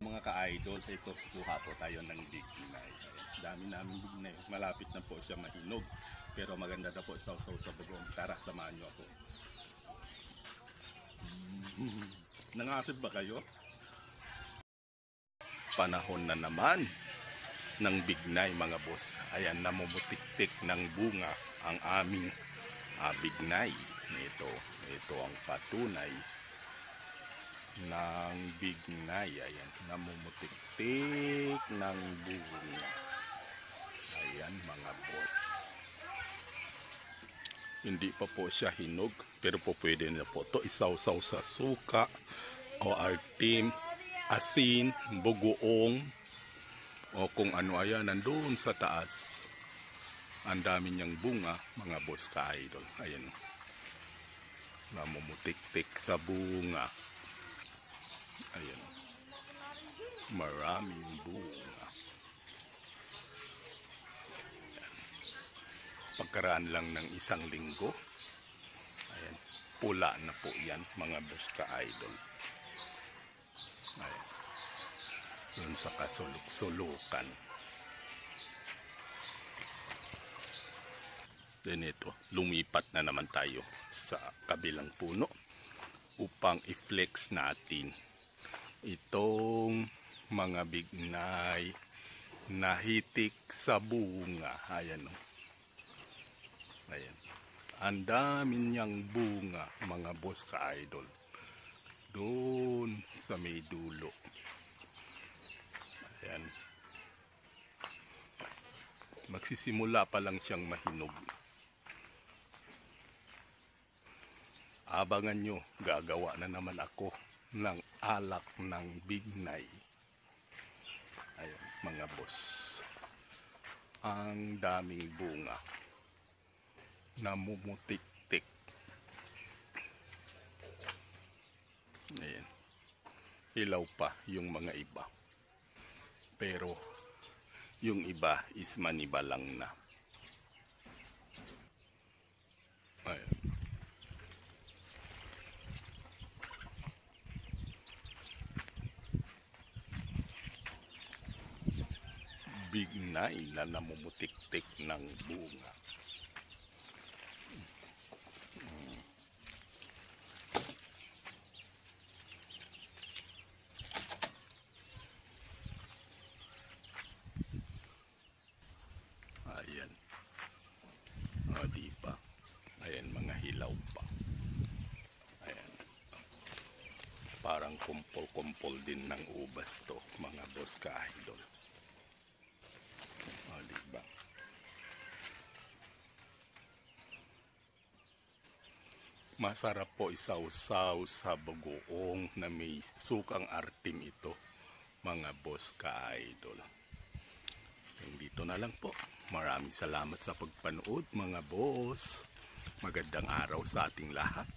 Mga ka-idol, ito, kuha po tayo ng bignay. Dami namin bignay. Malapit na po siya mahinog. Pero maganda na po sausaw sa bagong. Tara, samahan nyo ako. Nangatid ba kayo? Panahon na naman ng bignay mga boss. Ayan, namumutik-tik ng bunga ang aming bignay. Ito ang patunay ng bignay. Ayan, namumutik-tik ng bunga. Ayan mga boss. Hindi pa po siya hinog, pero po pwede na po ito isawsaw sa suka o artim, asin, bugoong, o kung ano ayan, nandun sa taas. Ang dami niyang bunga, mga boss ka-idol. Ayan, namumutik-tik sa bunga. Ayan, maraming bunga. Pagkaraan lang ng isang linggo, ayan, pula na po yan mga boss ka-idol. Ayan, doon sa kasuluk-sulukan. Then ito, lumipat na naman tayo sa kabilang puno upang i-flex natin itong mga bignay na hitik sa bunga. Ayan o. Ayan. Ang dami niyang bunga mga boss ka-idol. Doon sa may dulo. Ayan. Magsisimula pa lang siyang mahinog. Abangan nyo, gagawa na naman ako ng alak ng bignay. Ayan, mga boss. Ang daming bunga. Namumutik-tik. Ayan. Hilaw pa yung mga iba. Pero, yung iba is maniba lang na. Ayan. Bignay na namumutik-tik ng bunga. Ayan. O, diba? Ayan, mga hilaw pa. Ayan. Parang kumpol-kumpol din ng ubas to, mga boss ka-idol. O, diba? Masarap po isawsaw sa bagoong na may sukang artim ito, mga boss ka-idol. Dito na lang po. Maraming salamat sa pagpanood mga boss. Magandang araw sa ating lahat.